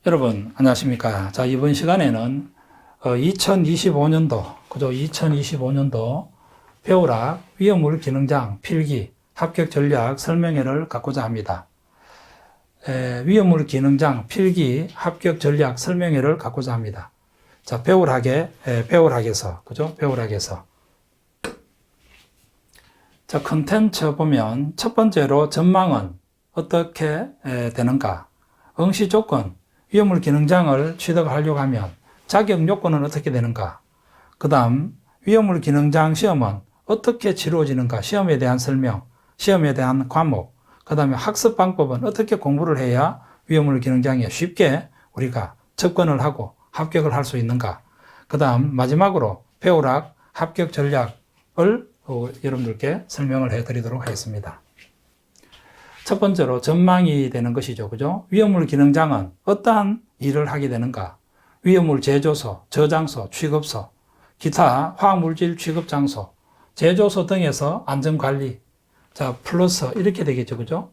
여러분 안녕하십니까. 자, 이번 시간에는 2025년도 그죠? 2025년도 배우락 위험물 기능장 필기 합격 전략 설명회를 갖고자 합니다. 위험물 기능장 필기 합격 전략 설명회를 갖고자 합니다. 자, 배우락에서 그죠? 배우락에서 자, 컨텐츠 보면 첫 번째로 전망은 어떻게 되는가? 응시 조건 위험물 기능장을 취득하려고 하면 자격 요건은 어떻게 되는가? 그 다음 위험물 기능장 시험은 어떻게 치루어지는가? 시험에 대한 설명, 시험에 대한 과목, 그 다음에 학습 방법은 어떻게 공부를 해야 위험물 기능장에 쉽게 우리가 접근을 하고 합격을 할 수 있는가? 그 다음 마지막으로 배우락 합격 전략을 여러분들께 설명을 해드리도록 하겠습니다. 첫 번째로 전망이 되는 것이죠. 그죠? 위험물 기능장은 어떠한 일을 하게 되는가? 위험물 제조소, 저장소, 취급소, 기타 화학물질 취급 장소, 제조소 등에서 안전관리, 자, 플러스 이렇게 되겠죠. 그죠?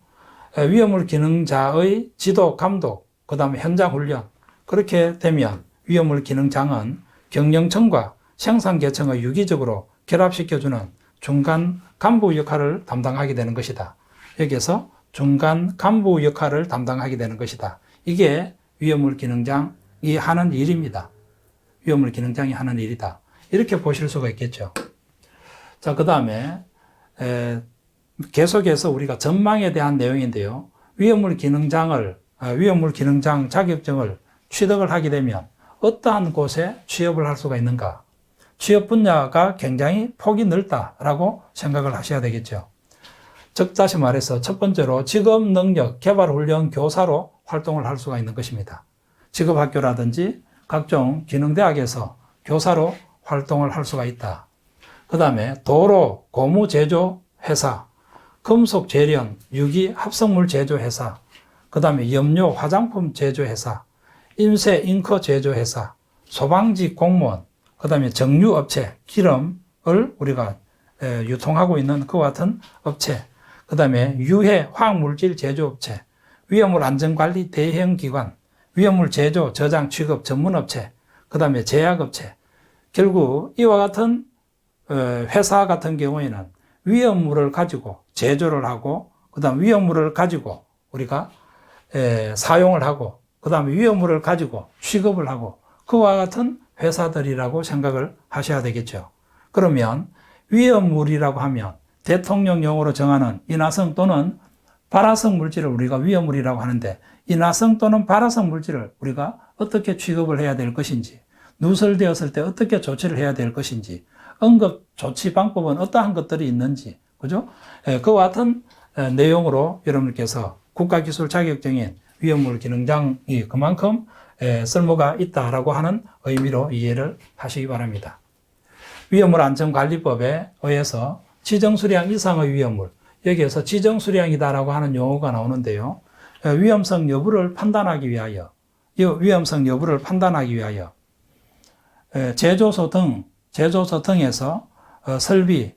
위험물 기능자의 지도, 감독, 그 다음에 현장 훈련. 그렇게 되면 위험물 기능장은 경영청과 생산계층을 유기적으로 결합시켜주는 중간 간부 역할을 담당하게 되는 것이다. 여기에서 중간 간부 역할을 담당하게 되는 것이다. 이게 위험물 기능장이 하는 일입니다. 위험물 기능장이 하는 일이다. 이렇게 보실 수가 있겠죠. 자, 그 다음에 계속해서 우리가 전망에 대한 내용인데요. 위험물 기능장 자격증을 취득을 하게 되면 어떠한 곳에 취업을 할 수가 있는가? 취업 분야가 굉장히 폭이 넓다라고 생각을 하셔야 되겠죠. 즉 다시 말해서 첫 번째로 직업능력 개발훈련 교사로 활동을 할 수가 있는 것입니다. 직업학교라든지 각종 기능대학에서 교사로 활동을 할 수가 있다. 그 다음에 도로 고무 제조회사, 금속 재련, 유기 합성물 제조회사, 그 다음에 염료 화장품 제조회사, 인쇄 잉커 제조회사, 소방직 공무원, 그 다음에 정유업체, 기름을 우리가 유통하고 있는 그와 같은 업체, 그 다음에 유해 화학물질 제조업체, 위험물 안전관리 대행기관, 위험물 제조, 저장, 취급 전문업체, 그 다음에 제약업체. 결국 이와 같은 회사 같은 경우에는 위험물을 가지고 제조를 하고, 그 다음 위험물을 가지고 우리가 사용을 하고, 그 다음에 위험물을 가지고 취급을 하고, 그와 같은 회사들이라고 생각을 하셔야 되겠죠. 그러면 위험물이라고 하면 대통령령으로 정하는 인화성 또는 발화성 물질을 우리가 위험물이라고 하는데, 인화성 또는 발화성 물질을 우리가 어떻게 취급을 해야 될 것인지, 누설되었을 때 어떻게 조치를 해야 될 것인지, 응급 조치 방법은 어떠한 것들이 있는지, 그죠? 그와 같은 내용으로 여러분께서 국가기술 자격증인 위험물 기능장이 그만큼 쓸모가 있다라고 하는 의미로 이해를 하시기 바랍니다. 위험물 안전관리법에 의해서 지정수량 이상의 위험물, 여기에서 지정수량이다라고 하는 용어가 나오는데요. 위험성 여부를 판단하기 위하여, 제조소 등에서 설비,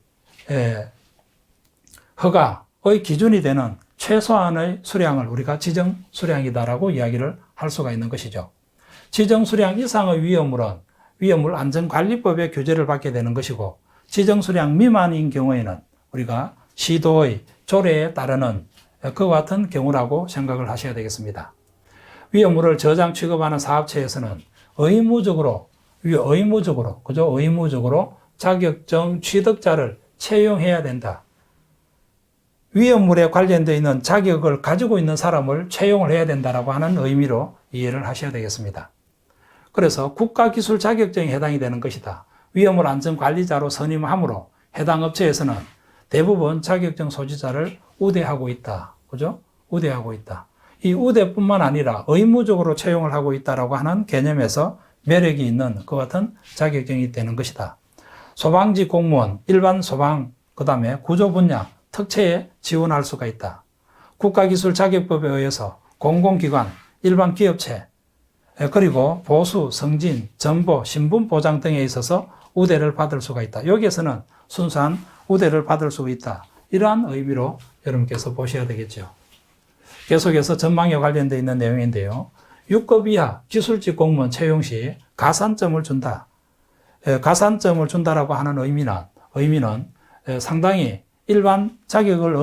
허가의 기준이 되는 최소한의 수량을 우리가 지정수량이다라고 이야기를 할 수가 있는 것이죠. 지정수량 이상의 위험물은 위험물 안전관리법의 규제를 받게 되는 것이고, 지정수량 미만인 경우에는 우리가 시도의 조례에 따르는 그와 같은 경우라고 생각을 하셔야 되겠습니다. 위험물을 저장 취급하는 사업체에서는 의무적으로 자격증 취득자를 채용해야 된다. 위험물에 관련되어 있는 자격을 가지고 있는 사람을 채용을 해야 된다라고 하는 의미로 이해를 하셔야 되겠습니다. 그래서 국가기술 자격증에 해당이 되는 것이다. 위험물 안전관리자로 선임함으로 해당 업체에서는 대부분 자격증 소지자를 우대하고 있다. 그죠? 우대하고 있다. 이 우대뿐만 아니라 의무적으로 채용을 하고 있다라고 하는 개념에서 매력이 있는 그와 같은 자격증이 되는 것이다. 소방직 공무원, 일반 소방, 그 다음에 구조 분야, 특채에 지원할 수가 있다. 국가기술 자격법에 의해서 공공기관, 일반 기업체, 그리고 보수, 승진, 정보, 신분 보장 등에 있어서 우대를 받을 수가 있다. 여기에서는 순수한 우대를 받을 수 있다. 이러한 의미로 여러분께서 보셔야 되겠죠. 계속해서 전망에 관련되어 있는 내용인데요. 6급 이하 기술직 공무원 채용 시 가산점을 준다. 가산점을 준다라고 하는 의미는 상당히 일반 자격을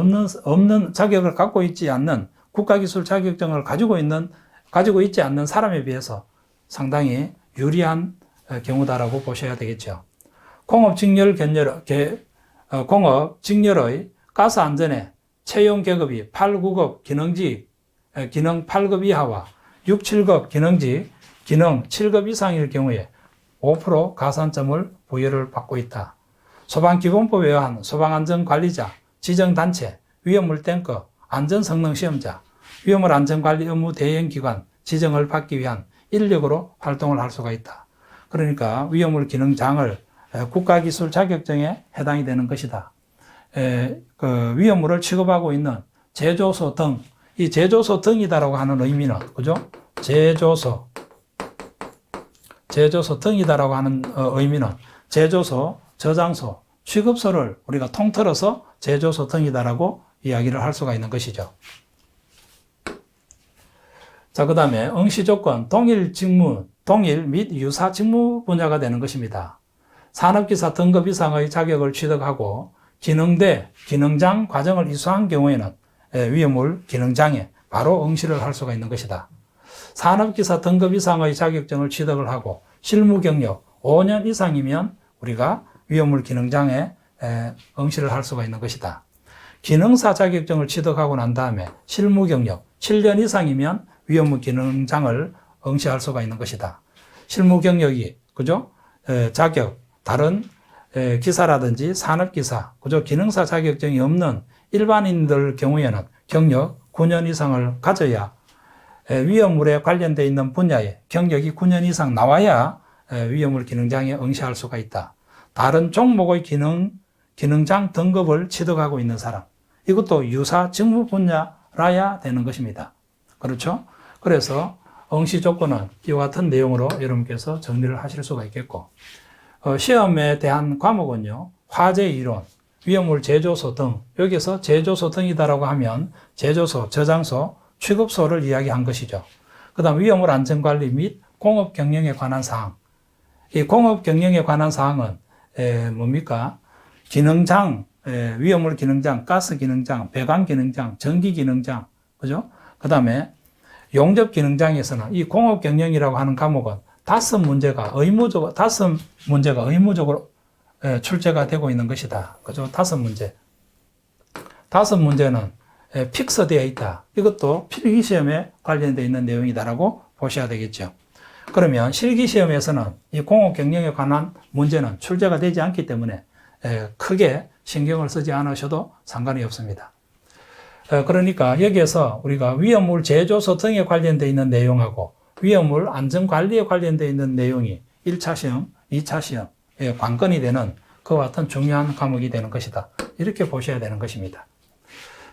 없는 자격을 갖고 있지 않는 국가기술 자격증을 가지고 있지 않는 사람에 비해서 상당히 유리한 경우다라고 보셔야 되겠죠. 공업 직렬의 가스 안전에 채용 계급이 8, 9급 기능 8급 이하와 6, 7급 기능직 기능 7급 이상일 경우에 5% 가산점을 부여를 받고 있다. 소방기본법에 의한 소방안전관리자, 지정단체, 위험물 탱커, 안전성능시험자, 위험물 안전관리 업무 대행기관 지정을 받기 위한 인력으로 활동을 할 수가 있다. 그러니까 위험물 기능장을 국가기술 자격증에 해당이 되는 것이다. 위험물을 취급하고 있는 제조소 등, 이 제조소 등이다라고 하는 의미는, 그죠? 제조소 등이다라고 하는 의미는 제조소, 저장소, 취급소를 우리가 통틀어서 제조소 등이다라고 이야기를 할 수가 있는 것이죠. 자, 그 다음에 응시 조건, 동일 및 유사 직무 분야가 되는 것입니다. 산업기사 등급 이상의 자격을 취득하고 기능대, 기능장 과정을 이수한 경우에는 위험물 기능장에 바로 응시를 할 수가 있는 것이다. 산업기사 등급 이상의 자격증을 취득을 하고 실무 경력 5년 이상이면 우리가 위험물 기능장에 응시를 할 수가 있는 것이다. 기능사 자격증을 취득하고 난 다음에 실무 경력 7년 이상이면 위험물 기능장을 응시할 수가 있는 것이다. 실무 경력이, 그죠? 자격, 다른 기사라든지 산업기사, 그죠? 기능사 자격증이 없는 일반인들 경우에는 경력 9년 이상을 가져야 위험물에 관련되어 있는 분야에 경력이 9년 이상 나와야 위험물 기능장에 응시할 수가 있다. 다른 종목의 기능장 등급을 취득하고 있는 사람, 이것도 유사 직무 분야라야 되는 것입니다. 그렇죠? 그래서 응시 조건은 이와 같은 내용으로 여러분께서 정리를 하실 수가 있겠고, 시험에 대한 과목은요, 화재 이론, 위험물 제조소 등, 여기서 제조소 등이다라고 하면 제조소, 저장소, 취급소를 이야기한 것이죠. 그 다음 위험물 안전관리 및 공업 경영에 관한 사항. 이 공업 경영에 관한 사항은 뭡니까? 기능장, 위험물 기능장, 가스 기능장, 배관 기능장, 전기 기능장, 그죠? 그 다음에 용접 기능장에서는 이 공업 경영이라고 하는 과목은 5문제가 의무적으로 출제가 되고 있는 것이다. 그죠? 5문제. 5문제는 픽스되어 있다. 이것도 필기시험에 관련되어 있는 내용이다라고 보셔야 되겠죠. 그러면 실기시험에서는 이 공업 경영에 관한 문제는 출제가 되지 않기 때문에 크게 신경을 쓰지 않으셔도 상관이 없습니다. 그러니까 여기에서 우리가 위험물 제조소 등에 관련되어 있는 내용하고 위험물 안전관리에 관련되어 있는 내용이 1차 시험, 2차 시험에 관건이 되는 그와 같은 중요한 과목이 되는 것이다. 이렇게 보셔야 되는 것입니다.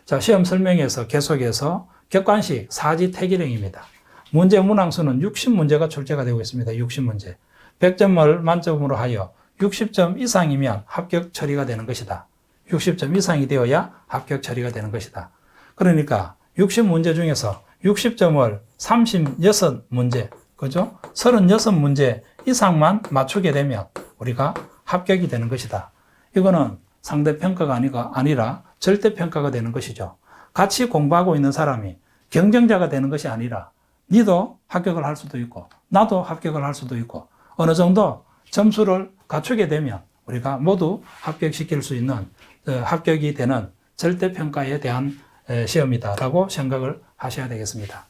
자, 시험 설명에서 계속해서 객관식 사지택일형입니다. 문제 문항수는 60문제가 출제가 되고 있습니다. 60문제. 100점을 만점으로 하여 60점 이상이면 합격 처리가 되는 것이다. 60점 이상이 되어야 합격 처리가 되는 것이다. 그러니까 60문제 중에서 60점을 36문제, 그죠? 36문제 이상만 맞추게 되면 우리가 합격이 되는 것이다. 이거는 상대평가가 아니라 절대평가가 되는 것이죠. 같이 공부하고 있는 사람이 경쟁자가 되는 것이 아니라 니도 합격을 할 수도 있고 나도 합격을 할 수도 있고 어느 정도 점수를 갖추게 되면 우리가 모두 합격시킬 수 있는 합격이 되는 절대평가에 대한 시험이다라고 생각을 하셔야 되겠습니다.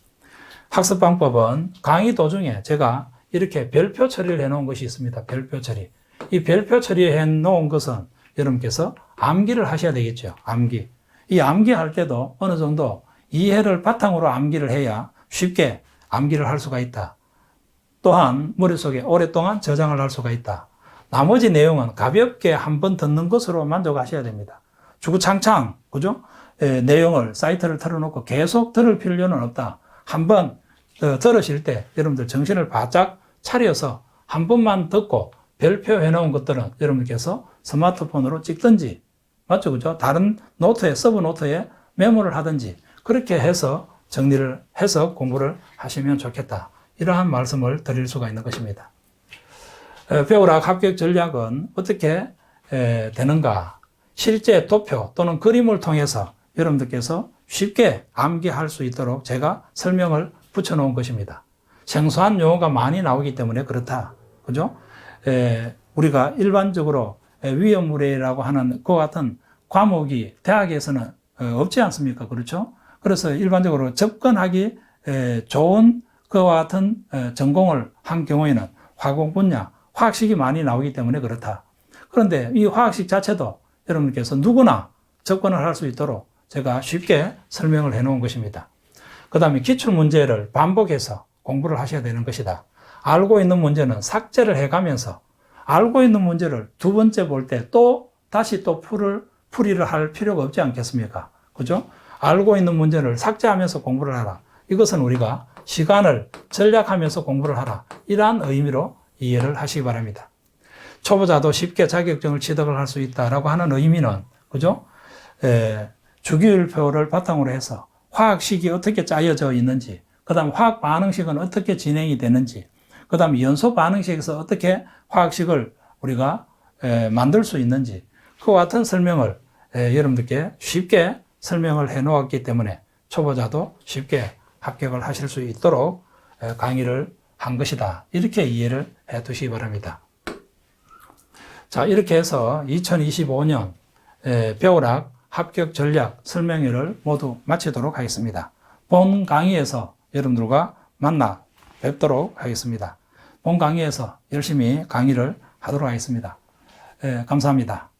학습 방법은 강의 도중에 제가 이렇게 별표 처리를 해 놓은 것이 있습니다. 별표 처리. 이 별표 처리해 놓은 것은 여러분께서 암기를 하셔야 되겠죠. 암기. 이 암기할 때도 어느 정도 이해를 바탕으로 암기를 해야 쉽게 암기를 할 수가 있다. 또한 머릿속에 오랫동안 저장을 할 수가 있다. 나머지 내용은 가볍게 한번 듣는 것으로 만족하셔야 됩니다. 주구장창, 그죠? 내용을 사이트를 틀어놓고 계속 들을 필요는 없다. 한번 들으실 때 여러분들 정신을 바짝 차려서 한 번만 듣고 별표해 놓은 것들은 여러분께서 스마트폰으로 찍든지, 맞죠? 그죠? 다른 노트에, 서브 노트에 메모를 하든지 그렇게 해서 정리를 해서 공부를 하시면 좋겠다. 이러한 말씀을 드릴 수가 있는 것입니다. 배우락 합격 전략은 어떻게 되는가? 실제 도표 또는 그림을 통해서 여러분들께서 쉽게 암기할 수 있도록 제가 설명을 붙여놓은 것입니다. 생소한 용어가 많이 나오기 때문에 그렇다. 그죠? 우리가 일반적으로 위험물이라고 하는 그와 같은 과목이 대학에서는 없지 않습니까? 그렇죠? 그래서 일반적으로 접근하기 좋은 그와 같은 전공을 한 경우에는 화공 분야, 화학식이 많이 나오기 때문에 그렇다. 그런데 이 화학식 자체도 여러분께서 누구나 접근을 할 수 있도록 제가 쉽게 설명을 해 놓은 것입니다. 그 다음에 기출문제를 반복해서 공부를 하셔야 되는 것이다. 알고 있는 문제는 삭제를 해가면서 알고 있는 문제를 두 번째 볼 때 다시 풀이를 할 필요가 없지 않겠습니까? 그죠? 알고 있는 문제를 삭제하면서 공부를 하라. 이것은 우리가 시간을 절약하면서 공부를 하라. 이러한 의미로 이해를 하시기 바랍니다. 초보자도 쉽게 자격증을 취득을 할 수 있다라고 하는 의미는, 그죠? 주기율표를 바탕으로 해서 화학식이 어떻게 짜여져 있는지, 그 다음 화학 반응식은 어떻게 진행이 되는지, 그 다음 연소 반응식에서 어떻게 화학식을 우리가 만들 수 있는지, 그와 같은 설명을 여러분들께 쉽게 설명을 해 놓았기 때문에 초보자도 쉽게 합격을 하실 수 있도록 강의를 한 것이다. 이렇게 이해를 해 두시기 바랍니다. 자, 이렇게 해서 2025년 배우락 합격 전략 설명회를 모두 마치도록 하겠습니다. 본 강의에서 여러분들과 만나 뵙도록 하겠습니다. 본 강의에서 열심히 강의를 하도록 하겠습니다. 감사합니다.